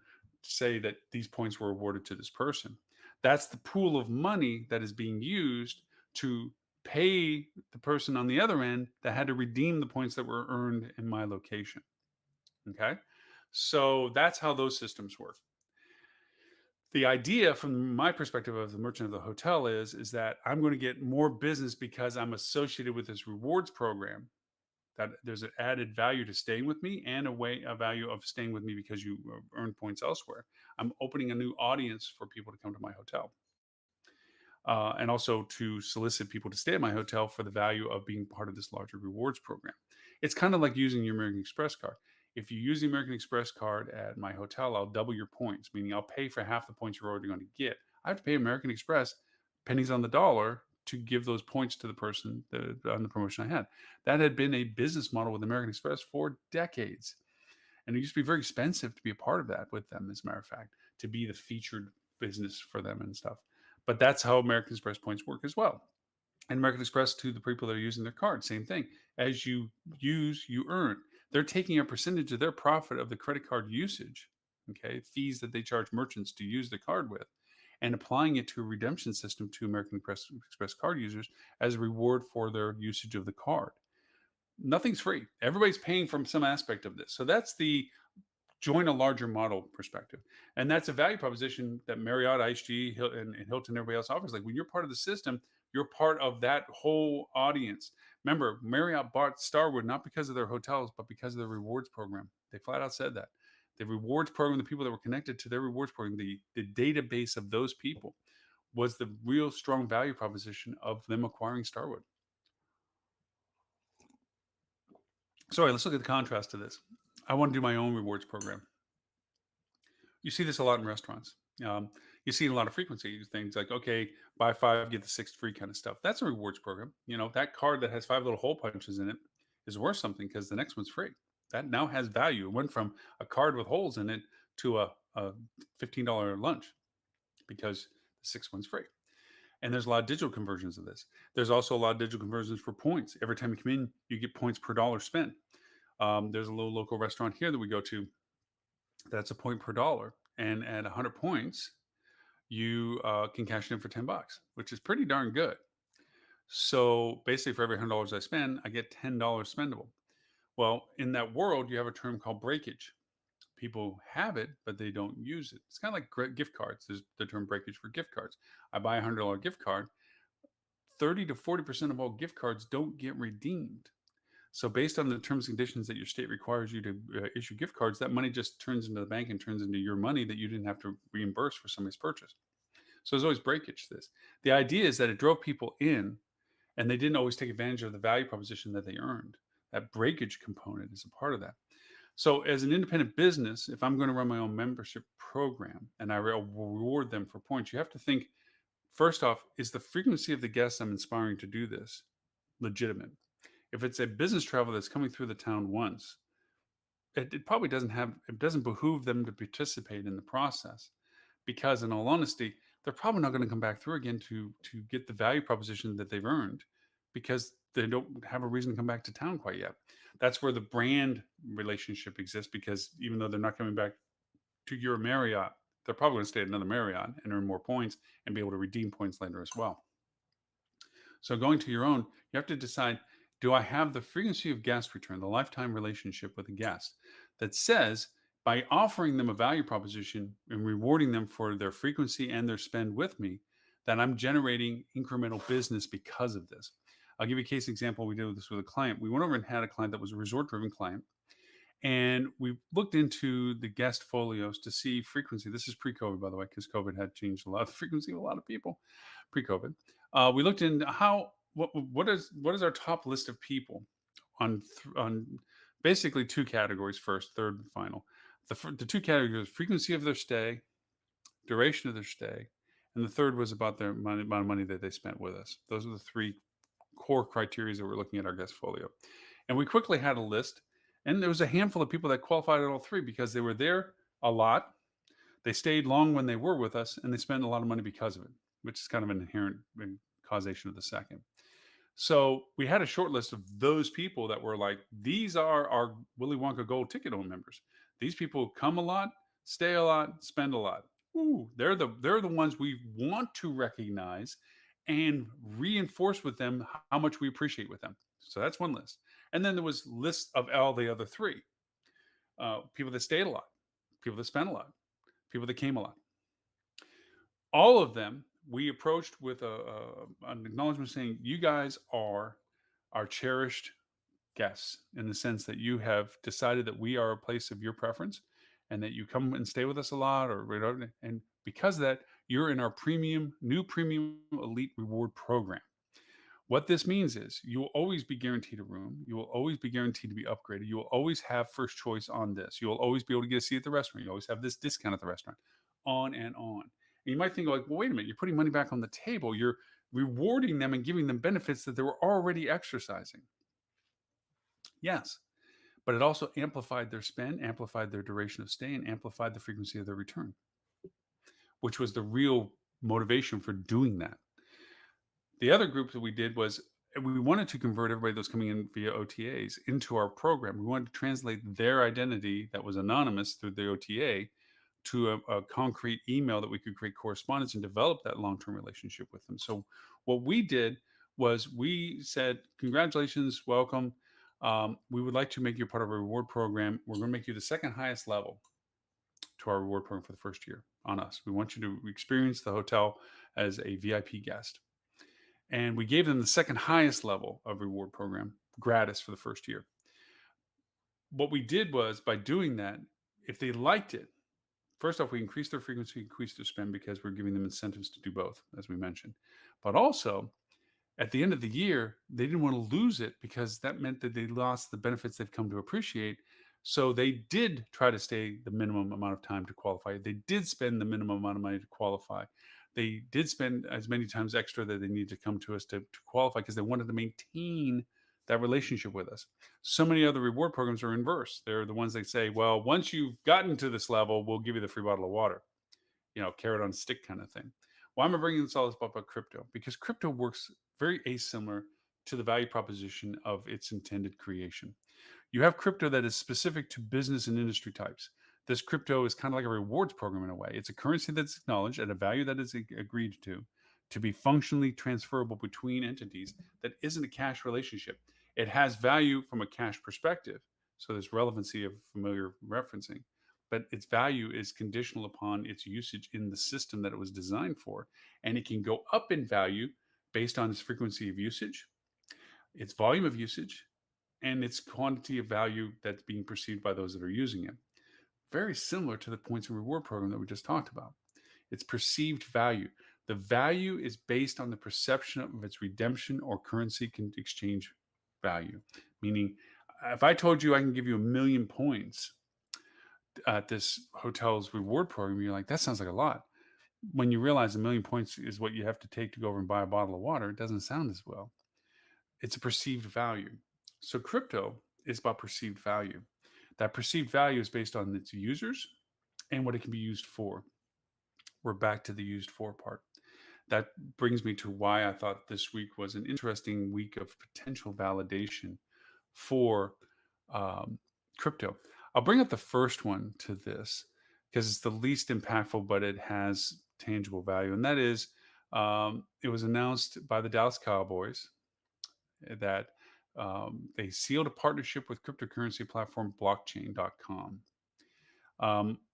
say that these points were awarded to this person. That's the pool of money that is being used to pay the person on the other end that had to redeem the points that were earned in my location. Okay. So that's how those systems work. The idea from my perspective of the merchant of the hotel is that I'm going to get more business because I'm associated with this rewards program, that there's an added value to staying with me and a value of staying with me because you earn points elsewhere. I'm opening a new audience for people to come to my hotel, and also to solicit people to stay at my hotel for the value of being part of this larger rewards program. It's kind of like using your American Express card. If you use the American Express card at my hotel, I'll double your points, meaning I'll pay for half the points you're already going to get. I have to pay American Express pennies on the dollar to give those points to the person on the promotion I had. That had been a business model with American Express for decades. And it used to be very expensive to be a part of that with them, as a matter of fact, to be the featured business for them and stuff. But that's how American Express points work as well. And American Express, to the people that are using their card, same thing. As you use, you earn. They're taking a percentage of their profit of the credit card usage, okay, fees that they charge merchants to use the card with, and applying it to a redemption system to American Express card users as a reward for their usage of the card. Nothing's free. Everybody's paying from some aspect of this. So that's the join a larger model perspective. And that's a value proposition that Marriott, IHG, and Hilton, everybody else offers. Like, when you're part of the system, you're part of that whole audience. Remember, Marriott bought Starwood not because of their hotels, but because of their rewards program. They flat out said that. The rewards program, the people that were connected to their rewards program, the database of those people was the real strong value proposition of them acquiring Starwood. So, all right, let's look at the contrast to this. I want to do my own rewards program. You see this a lot in restaurants. Um, you see a lot of frequency things like, okay, buy five, get the sixth free kind of stuff. That's a rewards program. That card that has five little hole punches in it is worth something because the next one's free. That now has value. It went from a card with holes in it to a $15 lunch because the sixth one's free. And there's a lot of digital conversions of this. There's also a lot of digital conversions for points. Every time you come in, you get points per dollar spent. There's a little local restaurant here that we go to that's a point per dollar. And at 100 points, you can cash it in for $10, which is pretty darn good. So basically, for every $100 I spend, I get $10 spendable. Well, in that world, you have a term called breakage. People have it, but they don't use it. It's kind of like gift cards. There's the term breakage for gift cards. I buy a $100 gift card. 30 to 40% of all gift cards don't get redeemed. So based on the terms and conditions that your state requires you to issue gift cards, that money just turns into the bank and turns into your money that you didn't have to reimburse for somebody's purchase. So there's always breakage to this. The idea is that it drove people in, and they didn't always take advantage of the value proposition that they earned. That breakage component is a part of that. So as an independent business, if I'm going to run my own membership program and I will reward them for points, you have to think, first off, is the frequency of the guests I'm inspiring to do this legitimate. If it's a business travel that's coming through the town once, it probably doesn't behoove them to participate in the process, because in all honesty, they're probably not going to come back through again to get the value proposition that they've earned, because they don't have a reason to come back to town quite yet. That's where the brand relationship exists, because even though they're not coming back to your Marriott, they're probably going to stay at another Marriott and earn more points and be able to redeem points later as well. So going to your own, you have to decide, do I have the frequency of guest return, the lifetime relationship with a guest that says, by offering them a value proposition and rewarding them for their frequency and their spend with me, that I'm generating incremental business because of this. I'll give you a case example. We did this with a client. We went over and had a client that was a resort driven client. And we looked into the guest folios to see frequency. This is pre-COVID, by the way, because COVID had changed a lot of the frequency of a lot of people pre-COVID. We looked into what is our top list of people on basically two categories: first, third, and final. The two categories: frequency of their stay, duration of their stay, and the third was about their money, amount of money that they spent with us. Those are the three core criteria that we're looking at our guest folio. And we quickly had a list, and there was a handful of people that qualified at all three because they were there a lot, they stayed long when they were with us, and they spent a lot of money because of it, which is kind of an inherent causation of the second. So we had a short list of those people that were like, these are our Willy Wonka Gold Ticket Home members. These people come a lot, stay a lot, spend a lot. Ooh, they're the ones we want to recognize and reinforce with them how much we appreciate with them. So that's one list. And then there was lists of all the other three: people that stayed a lot, people that spent a lot, people that came a lot. All of them we approached with an acknowledgement saying, you guys are our cherished guests, in the sense that you have decided that we are a place of your preference and that you come and stay with us a lot, or whatever. And because of that, you're in our new premium elite reward program. What this means is you will always be guaranteed a room. You will always be guaranteed to be upgraded. You will always have first choice on this. You will always be able to get a seat at the restaurant. You always have this discount at the restaurant, on and on. And you might think like, well, wait a minute, you're putting money back on the table. You're rewarding them and giving them benefits that they were already exercising. Yes, but it also amplified their spend, amplified their duration of stay, and amplified the frequency of their return, which was the real motivation for doing that. The other group that we did was, we wanted to convert everybody that was coming in via OTAs into our program. We wanted to translate their identity that was anonymous through the OTA to a concrete email that we could create correspondence and develop that long-term relationship with them. So what we did was we said, congratulations, welcome. We would like to make you part of a reward program. We're going to make you the second highest level to our reward program for the first year on us. We want you to experience the hotel as a VIP guest. And we gave them the second highest level of reward program gratis for the first year. What we did was, by doing that, if they liked it, first off, we increased their frequency, increased their spend, because we're giving them incentives to do both, as we mentioned. But also, at the end of the year, they didn't want to lose it, because that meant that they lost the benefits they've come to appreciate. So they did try to stay the minimum amount of time to qualify. They did spend the minimum amount of money to qualify. They did spend as many times extra that they needed to come to us to qualify, because they wanted to maintain that relationship with us. So many other reward programs are inverse. They're the ones that say, well, once you've gotten to this level, we'll give you the free bottle of water, carrot on stick kind of thing. Why am I bringing this all about crypto? Because crypto works very asimilar to the value proposition of its intended creation. You have crypto that is specific to business and industry types. This crypto is kind of like a rewards program in a way. It's a currency that's acknowledged at a value that is agreed to be functionally transferable between entities, that isn't a cash relationship. It has value from a cash perspective, so there's relevancy of familiar referencing, but its value is conditional upon its usage in the system that it was designed for. And it can go up in value based on its frequency of usage, its volume of usage, and its quantity of value that's being perceived by those that are using it. Very similar to the points and reward program that we just talked about. It's perceived value. The value is based on the perception of its redemption or currency exchange value. Meaning, if I told you I can give you 1,000,000 points at this hotel's reward program, you're like, that sounds like a lot. When you realize 1,000,000 points is what you have to take to go over and buy a bottle of water, it doesn't sound as well. It's a perceived value. So crypto is about perceived value. That perceived value is based on its users and what it can be used for. We're back to the used for part. That brings me to why I thought this week was an interesting week of potential validation for um, crypto. I'll bring up the first one to this because it's the least impactful, but it has tangible value. And that is it was announced by the Dallas Cowboys that they sealed a partnership with cryptocurrency platform blockchain.com.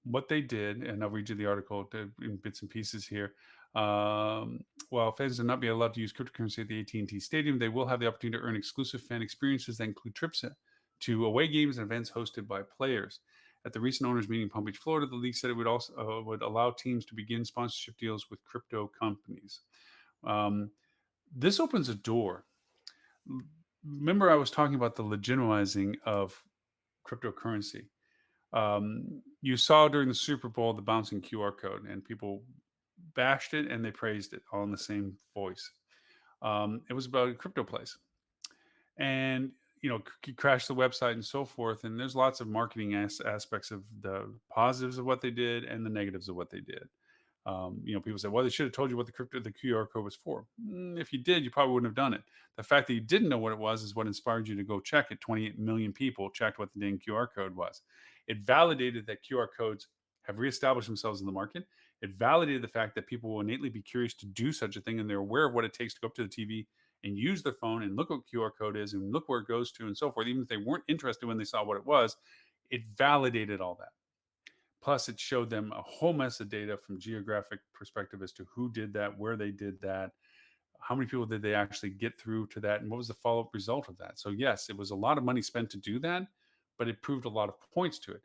What they did, and I'll read you the article in bits and pieces here. Um, while fans will not be allowed to use cryptocurrency at the AT&T Stadium, they will have the opportunity to earn exclusive fan experiences that include trips to away games and events hosted by players. At the recent owners meeting in Palm Beach, Florida, the league said it would also would allow teams to begin sponsorship deals with crypto companies. Um, this opens a door. Remember, I was talking about the legitimizing of cryptocurrency. You saw during the Super Bowl the bouncing QR code, and people bashed it and they praised it all in the same voice. It was about crypto plays, and you crash the website and so forth. And there's lots of marketing aspects of the positives of what they did and the negatives of what they did. People say, well, they should have told you what the QR code was for. If you did, you probably wouldn't have done it. The fact that you didn't know what it was is what inspired you to go check it. 28 million people checked what the dang QR code was. It validated that QR codes have reestablished themselves in the market. It validated the fact that people will innately be curious to do such a thing, and they're aware of what it takes to go up to the TV and use their phone and look what QR code is and look where it goes to and so forth. Even if they weren't interested when they saw what it was, it validated all that. Plus, it showed them a whole mess of data from geographic perspective as to who did that, where they did that, how many people did they actually get through to that, and what was the follow-up result of that. So yes, it was a lot of money spent to do that, but it proved a lot of points to it.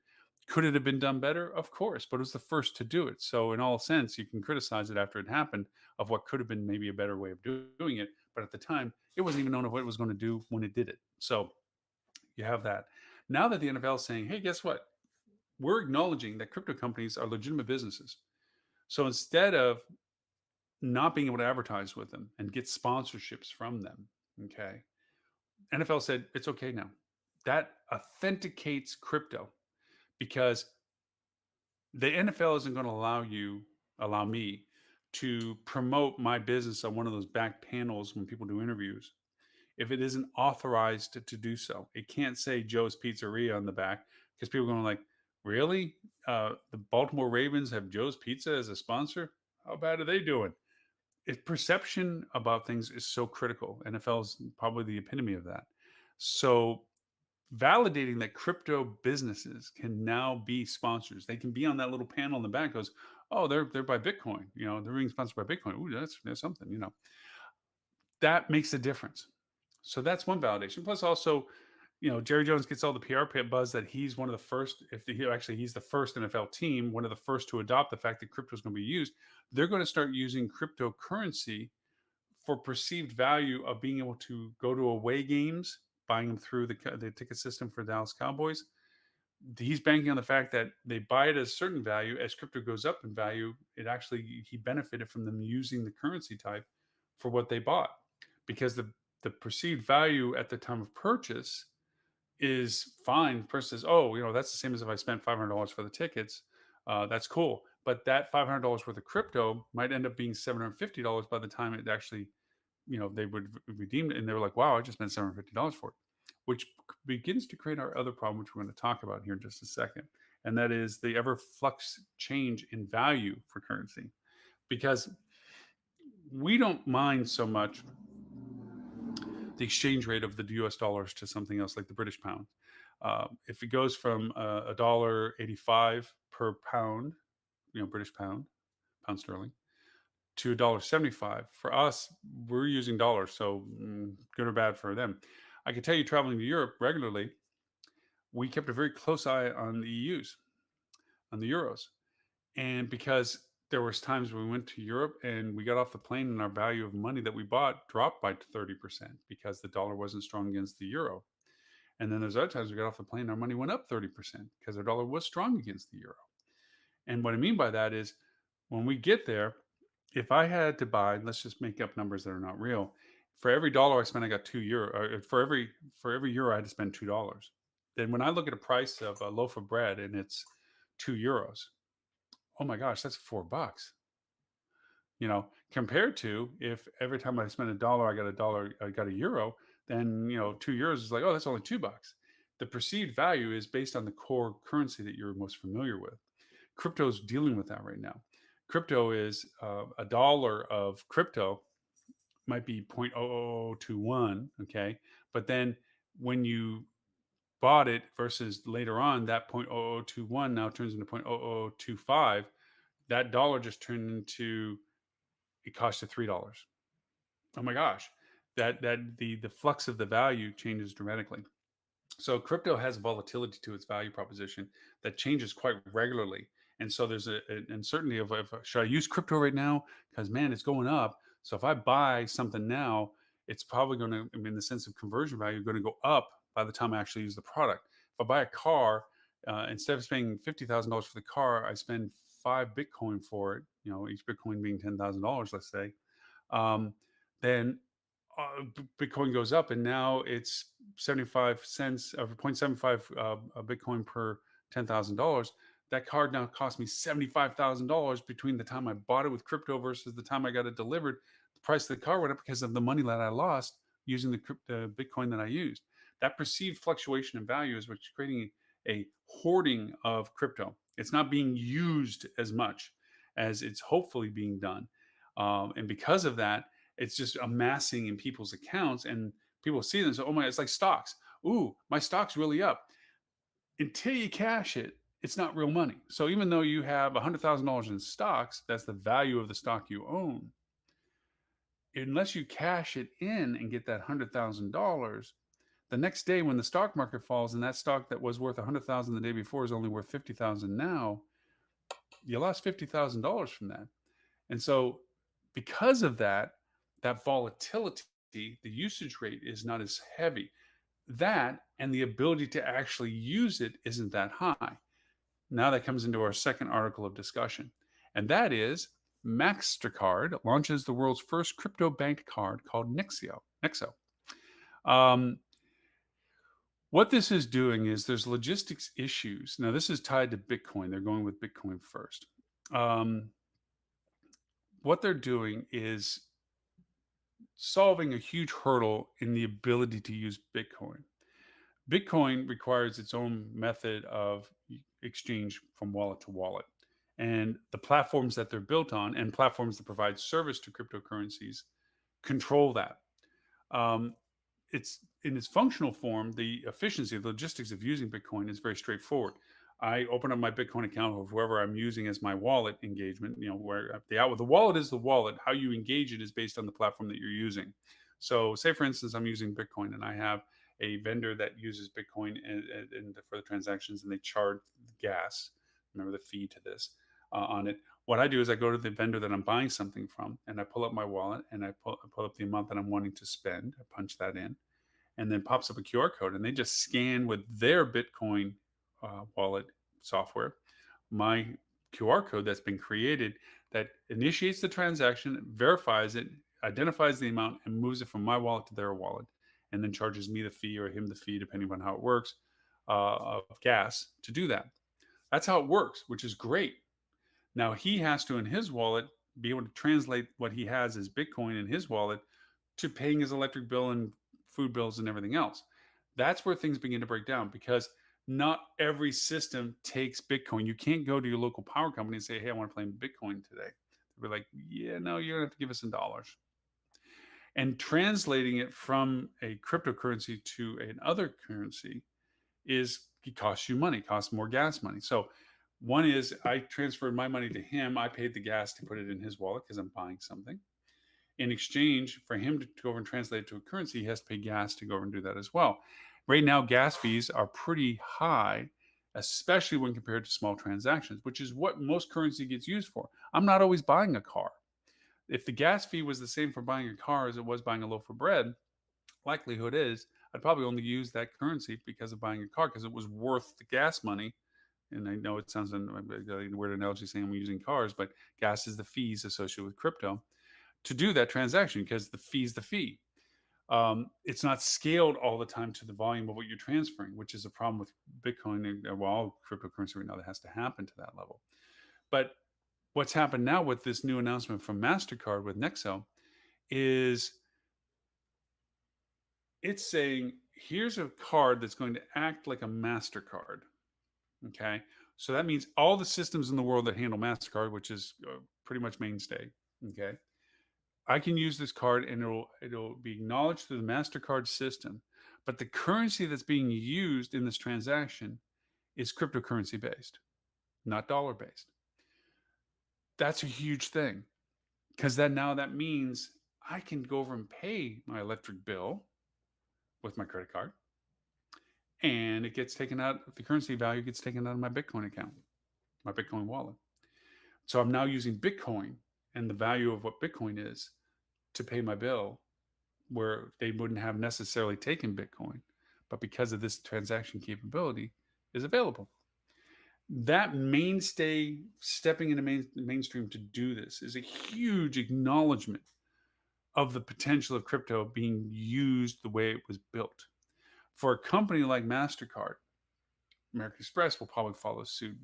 Could it have been done better? Of course, but it was the first to do it. So in all sense, you can criticize it after it happened of what could have been maybe a better way of doing it. But at the time, it wasn't even known of what it was going to do when it did it. So you have that. Now that the NFL is saying, hey, guess what? We're acknowledging that crypto companies are legitimate businesses. So instead of not being able to advertise with them and get sponsorships from them, okay, NFL said it's okay now. That authenticates crypto because the NFL isn't going to allow me to promote my business on one of those back panels when people do interviews if it isn't authorized to do so. It can't say Joe's Pizzeria on the back because people are going like, really? The Baltimore Ravens have Joe's Pizza as a sponsor? How bad are they doing? Perception about things is so critical. NFL is probably the epitome of that. So validating that crypto businesses can now be sponsors. They can be on that little panel in the back. Goes, oh, they're by Bitcoin. They're being sponsored by Bitcoin. Ooh, that's something. That makes a difference. So that's one validation. Plus, also, Jerry Jones gets all the PR buzz that he's one of the first. If he's the first NFL team, one of the first to adopt the fact that crypto is going to be used. They're going to start using cryptocurrency for perceived value of being able to go to away games, buying them through the ticket system for Dallas Cowboys. He's banking on the fact that they buy it at a certain value. As crypto goes up in value, he benefited from them using the currency type for what they bought because the perceived value at the time of purchase is fine. The person says, "Oh, that's the same as if I spent $500 for the tickets. That's cool." But that $500 worth of crypto might end up being $750 by the time it actually, they would redeem it, and they were like, "Wow, I just spent $750 for it," which begins to create our other problem, which we're going to talk about here in just a second, and that is the ever flux change in value for currency, because we don't mind so much the exchange rate of the US dollars to something else like the British pound. If it goes from $1.85 per pound, British pound sterling, to $1.75 for us, we're using dollars, so good or bad for them. I can tell you, traveling to Europe regularly, we kept a very close eye on the EUs, on the euros, and because there was times when we went to Europe and we got off the plane and our value of money that we bought dropped by 30% because the dollar wasn't strong against the euro. And then there's other times we got off the plane, our money went up 30% because our dollar was strong against the euro. And what I mean by that is when we get there, if I had to buy, let's just make up numbers that are not real. For every dollar I spent, I got €2. For every euro, I had to spend $2. Then when I look at a price of a loaf of bread and it's €2, oh my gosh, that's $4. Compared to if every time I spend a dollar, I got a euro, then €2 is like, oh, that's only $2. The perceived value is based on the core currency that you're most familiar with. Crypto's dealing with that right now. Crypto is a dollar of crypto might be 0.0021, okay? But then when you bought it versus later on, that 0.0021 now turns into 0.0025. That dollar just turned into, it cost you $3. Oh my gosh. The flux of the value changes dramatically. So crypto has volatility to its value proposition that changes quite regularly. And so there's an uncertainty of if, should I use crypto right now? Because man, it's going up. So if I buy something now, it's probably going to, I mean, in the sense of conversion value, going to go up by the time I actually use the product. If I buy a car, instead of spending $50,000 for the car, I spend 5 Bitcoin for it. Each Bitcoin being $10,000, let's say. Um, then Bitcoin goes up, and now it's 75 cents of 0.75 a Bitcoin per $10,000. That card now cost me $75,000 between the time I bought it with crypto versus the time I got it delivered. The price of the car went up because of the money that I lost using the Bitcoin that I used. That perceived fluctuation in value is what's creating a hoarding of crypto. It's not being used as much as it's hopefully being done. And because of that, it's just amassing in people's accounts, and people see them and say, oh my, it's like stocks. Ooh, my stock's really up. Until you cash it, it's not real money. So even though you have $100,000 in stocks, that's the value of the stock you own. Unless you cash it in and get that $100,000, the next day when the stock market falls and that stock that was worth 100,000 the day before is only worth 50,000 now, you lost $50,000 from that. And so because of that volatility, the usage rate is not as heavy. That and the ability to actually use it isn't that high. Now that comes into our second article of discussion, and that is Mastercard launches the world's first crypto banked card called Nixio. Um, what this is doing is there's logistics issues. Now, this is tied to Bitcoin. They're going with Bitcoin first. Um, what they're doing is solving a huge hurdle in the ability to use Bitcoin. Bitcoin requires its own method of exchange from wallet to wallet. And the platforms that they're built on and platforms that provide service to cryptocurrencies control that. Um, it's in its functional form, the efficiency, the logistics of using Bitcoin is very straightforward. I open up my Bitcoin account of whoever I'm using as my wallet engagement. Where the wallet is the wallet. How you engage it is based on the platform that you're using. So, say for instance, I'm using Bitcoin and I have a vendor that uses Bitcoin for the transactions, and they charge gas. Remember the fee to this on it. What I do is I go to the vendor that I'm buying something from, and I pull up my wallet and I pull up the amount that I'm wanting to spend. I punch that in, and then pops up a QR code, and they just scan with their Bitcoin wallet software my QR code that's been created that initiates the transaction, verifies it, identifies the amount, and moves it from my wallet to their wallet, and then charges me the fee or him the fee, depending on how it works, of gas to do that. That's how it works, which is great. Now he has to, in his wallet, be able to translate what he has as Bitcoin in his wallet to paying his electric bill and food bills and everything else. That's where things begin to break down because not every system takes Bitcoin. You can't go to your local power company and say, hey, I want to play Bitcoin today. They'll be like, yeah, no, you're going to have to give us in dollars. And translating it from a cryptocurrency to another currency it costs you money, costs more gas money. So one is I transferred my money to him. I paid the gas to put it in his wallet because I'm buying something. In exchange for him to go over and translate it to a currency, he has to pay gas to go over and do that as well. Right now, gas fees are pretty high, especially when compared to small transactions, which is what most currency gets used for. I'm not always buying a car. If the gas fee was the same for buying a car as it was buying a loaf of bread, likelihood is I'd probably only use that currency because of buying a car because it was worth the gas money. And I know it sounds like a weird analogy saying I'm using cars, but gas is the fees associated with crypto to do that transaction because the fee's the fee. It's not scaled all the time to the volume of what you're transferring, which is a problem with Bitcoin and well, all cryptocurrency right now that has to happen to that level. But what's happened now with this new announcement from Mastercard with Nixio is it's saying here's a card that's going to act like a Mastercard. Okay, so that means all the systems in the world that handle Mastercard, which is pretty much mainstay. Okay, I can use this card and it'll be acknowledged through the Mastercard system, but the currency that's being used in this transaction is cryptocurrency based, not dollar based. That's a huge thing because then now that means I can go over and pay my electric bill with my credit card, and it gets taken out. The currency value gets taken out of my Bitcoin account, my Bitcoin wallet. So I'm now using Bitcoin and the value of what Bitcoin is to pay my bill, where they wouldn't have necessarily taken Bitcoin, but because of this transaction capability is available. That mainstay stepping into mainstream to do this is a huge acknowledgement of the potential of crypto being used the way it was built. For a company like MasterCard, American Express will probably follow suit.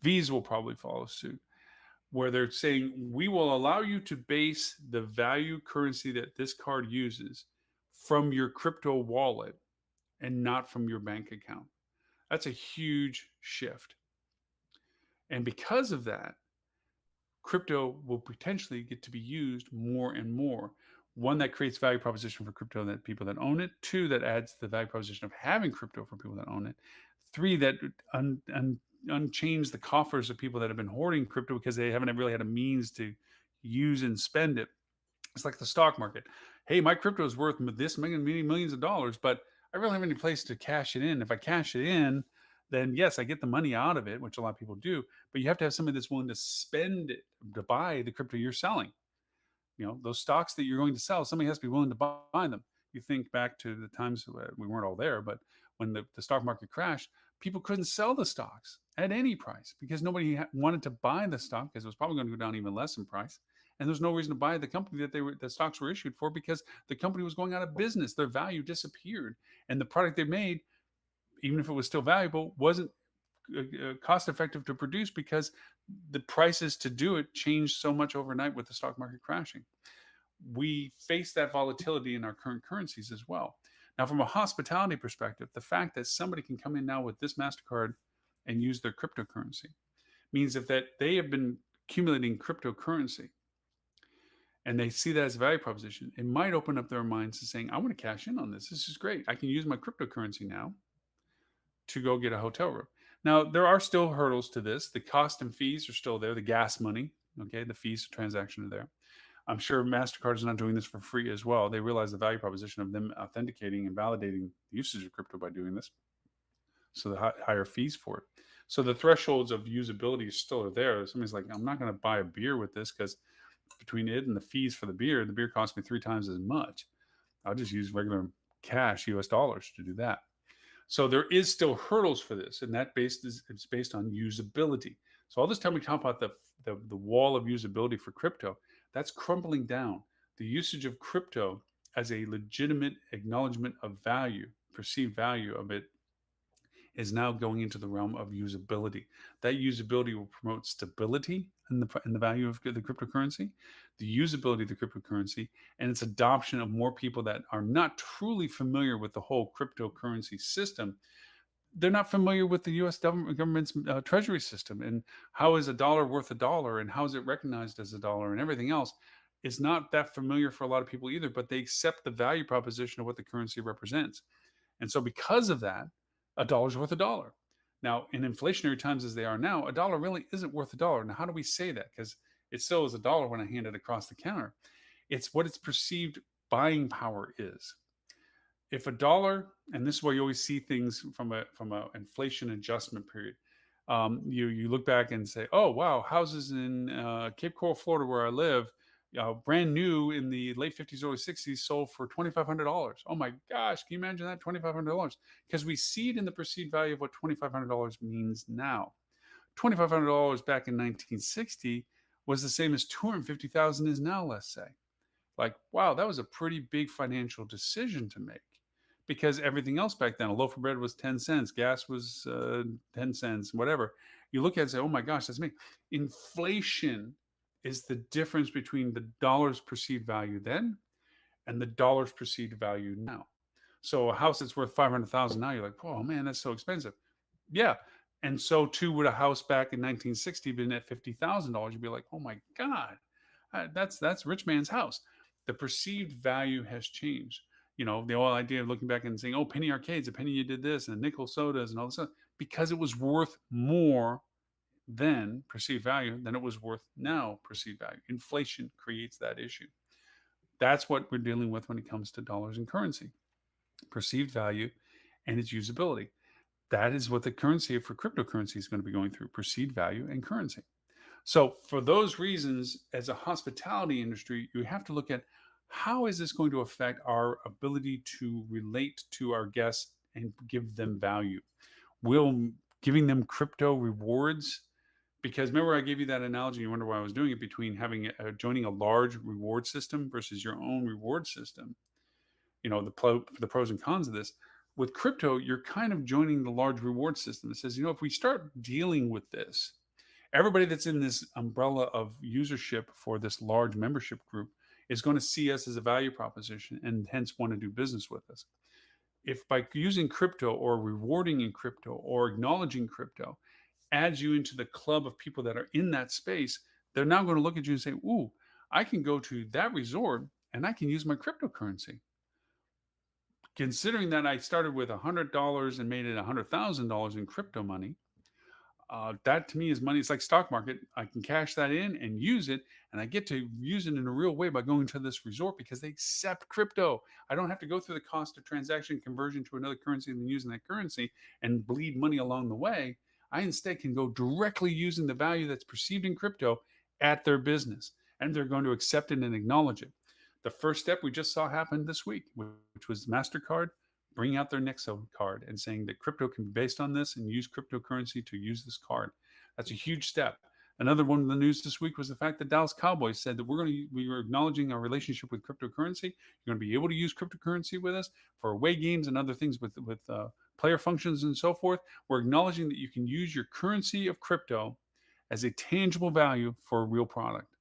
Visa will probably follow suit, where they're saying we will allow you to base the value currency that this card uses from your crypto wallet and not from your bank account. That's a huge shift. And because of that, crypto will potentially get to be used more and more. One, that creates value proposition for crypto that people that own it. Two, that adds the value proposition of having crypto for people that own it. Three, that unchains the coffers of people that have been hoarding crypto because they haven't really had a means to use and spend it. It's like the stock market. Hey, my crypto is worth this many millions of dollars, but I really don't have any place to cash it in. If I cash it in, then yes, I get the money out of it, which a lot of people do. But you have to have somebody that's willing to spend it to buy the crypto you're selling. You know, those stocks that you're going to sell, somebody has to be willing to buy them. You think back to the times we weren't all there, but when the stock market crashed, people couldn't sell the stocks at any price because nobody wanted to buy the stock because it was probably going to go down even less in price. And there's no reason to buy the company that the stocks were issued for because the company was going out of business. Their value disappeared, and the product they made, even if it was still valuable, wasn't cost effective to produce because the prices to do it changed so much overnight with the stock market crashing. We face that volatility in our current currencies as well. Now, from a hospitality perspective, the fact that somebody can come in now with this MasterCard and use their cryptocurrency means that they have been accumulating cryptocurrency and they see that as a value proposition. It might open up their minds to saying, I want to cash in on this. This is great. I can use my cryptocurrency now to go get a hotel room. Now, there are still hurdles to this. The cost and fees are still there, the gas money, okay, the fees for transaction are there. I'm sure MasterCard is not doing this for free as well. They realize the value proposition of them authenticating and validating the usage of crypto by doing this. So the higher fees for it. So the thresholds of usability still are there. Somebody's like, I'm not going to buy a beer with this because between it and the fees for the beer costs me 3 times as much. I'll just use regular cash, US dollars, to do that. So there is still hurdles for this, and that is based on usability. So all this time we talk about the wall of usability for crypto, that's crumbling down. The usage of crypto as a legitimate acknowledgement of value, perceived value of it, is now going into the realm of usability. That usability will promote stability in the value of the cryptocurrency, the usability of the cryptocurrency, and its adoption of more people that are not truly familiar with the whole cryptocurrency system. They're not familiar with the U.S. government's treasury system and how is a dollar worth a dollar and how is it recognized as a dollar and everything else. Is not that familiar for a lot of people either, but they accept the value proposition of what the currency represents. And so because of that, a dollar's worth a dollar. Now, in inflationary times as they are now, a dollar really isn't worth a dollar. Now, how do we say that? Because it still is a dollar when I hand it across the counter. It's what its perceived buying power is. If a dollar, and this is where you always see things from a inflation adjustment period. You look back and say, oh wow, houses in Cape Coral, Florida, where I live, brand new in the late 50s, early 60s, sold for $2,500. Oh my gosh, can you imagine that? $2,500. Because we see it in the perceived value of what $2,500 means now. $2,500 back in 1960 was the same as $250,000 is now, let's say. like, wow, that was a pretty big financial decision to make, because everything else back then, a loaf of bread was 10 cents, gas was 10 cents, whatever. You look at it and say, oh my gosh, that's me. Inflation is the difference between the dollar's perceived value then and the dollar's perceived value now. So a house that's worth 500,000 now, you're like, oh man, that's so expensive. Yeah. And so too would a house back in 1960 been at $50,000. You'd be like, oh my God, that's rich man's house. The perceived value has changed. The whole idea of looking back and saying, oh, penny arcades, a penny you did this, and nickel sodas and all this stuff, because it was worth more then perceived value than it was worth now perceived value. Inflation creates that issue. That's what we're dealing with when it comes to dollars and currency, perceived value and its usability. That is what the currency for cryptocurrency is going to be going through: perceived value and currency. So, for those reasons, as a hospitality industry, you have to look at how is this going to affect our ability to relate to our guests and give them value? Will giving them crypto rewards? Because remember, I gave you that analogy. You wonder why I was doing it, between joining a large reward system versus your own reward system. The pros and cons of this. With crypto, you're kind of joining the large reward system that says, if we start dealing with this, everybody that's in this umbrella of usership for this large membership group is going to see us as a value proposition and hence want to do business with us. If by using crypto or rewarding in crypto or acknowledging crypto adds you into the club of people that are in that space, they're now going to look at you and say, ooh, I can go to that resort and I can use my cryptocurrency. Considering that I started with $100 and made it $100,000 in crypto money, that to me is money. It's like stock market. I can cash that in and use it, and I get to use it in a real way by going to this resort because they accept crypto. I don't have to go through the cost of transaction conversion to another currency and then using that currency and bleed money along the way. I instead can go directly using the value that's perceived in crypto at their business, and they're going to accept it and acknowledge it. The first step we just saw happen this week, which was Mastercard bringing out their Nixio card and saying that crypto can be based on this and use cryptocurrency to use this card. That's a huge step. Another one in the news this week was the fact that Dallas Cowboys said that we are acknowledging our relationship with cryptocurrency. You're going to be able to use cryptocurrency with us for away games and other things with player functions and so forth. We're acknowledging that you can use your currency of crypto as a tangible value for a real product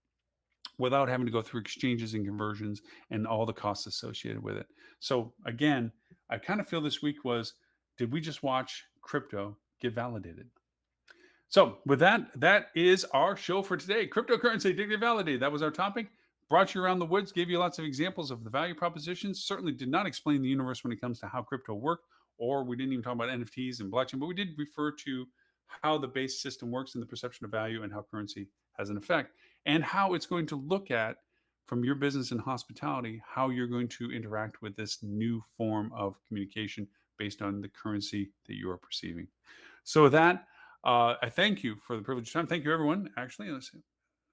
without having to go through exchanges and conversions and all the costs associated with it. So again, I kind of feel this week was, did we just watch crypto get validated? So with that is our show for today. Cryptocurrency, did it get validated? That was our topic. Brought you around the woods, gave you lots of examples of the value propositions. Certainly did not explain the universe when it comes to how crypto worked, or we didn't even talk about NFTs and blockchain, but we did refer to how the base system works and the perception of value and how currency has an effect, and how it's going to look at, from your business and hospitality, how you're going to interact with this new form of communication based on the currency that you are perceiving. So with that, I thank you for the privilege of time. Thank you, everyone. Actually,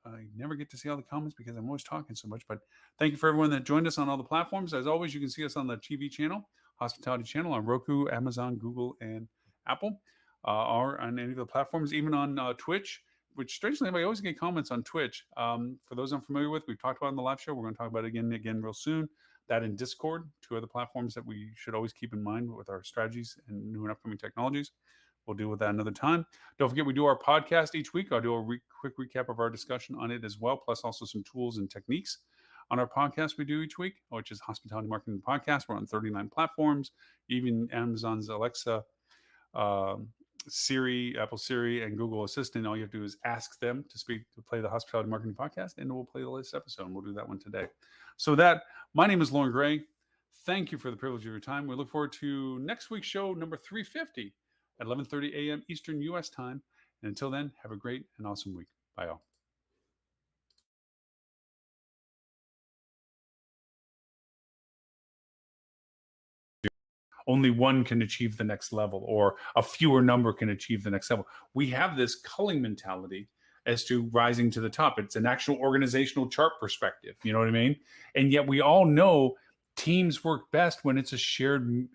I never get to see all the comments because I'm always talking so much, but thank you for everyone that joined us on all the platforms. As always, you can see us on the TV channel, Hospitality Channel, on Roku, Amazon, Google, and Apple, or on any of the platforms, even on Twitch, which strangely enough, I always get comments on Twitch. For those unfamiliar with, we've talked about in the live show. We're going to talk about it again real soon. That in Discord, two other platforms that we should always keep in mind with our strategies and new and upcoming technologies. We'll deal with that another time. Don't forget, we do our podcast each week. I'll do a quick recap of our discussion on it as well, plus also some tools and techniques on our podcast we do each week, which is Hospitality Marketing Podcast. We're on 39 platforms, even Amazon's Alexa, Siri, Apple Siri, and Google Assistant. All you have to do is ask them to play the Hospitality Marketing Podcast, and we'll play the latest episode, and we'll do that one today. So my name is Lauren Gray. Thank you for the privilege of your time. We look forward to next week's show, number 350, at 11:30 a.m. Eastern U.S. time. And until then, have a great and awesome week. Bye, all. Only one can achieve the next level, or a fewer number can achieve the next level. We have this culling mentality as to rising to the top. It's an actual organizational chart perspective. You know what I mean? And yet we all know teams work best when it's a shared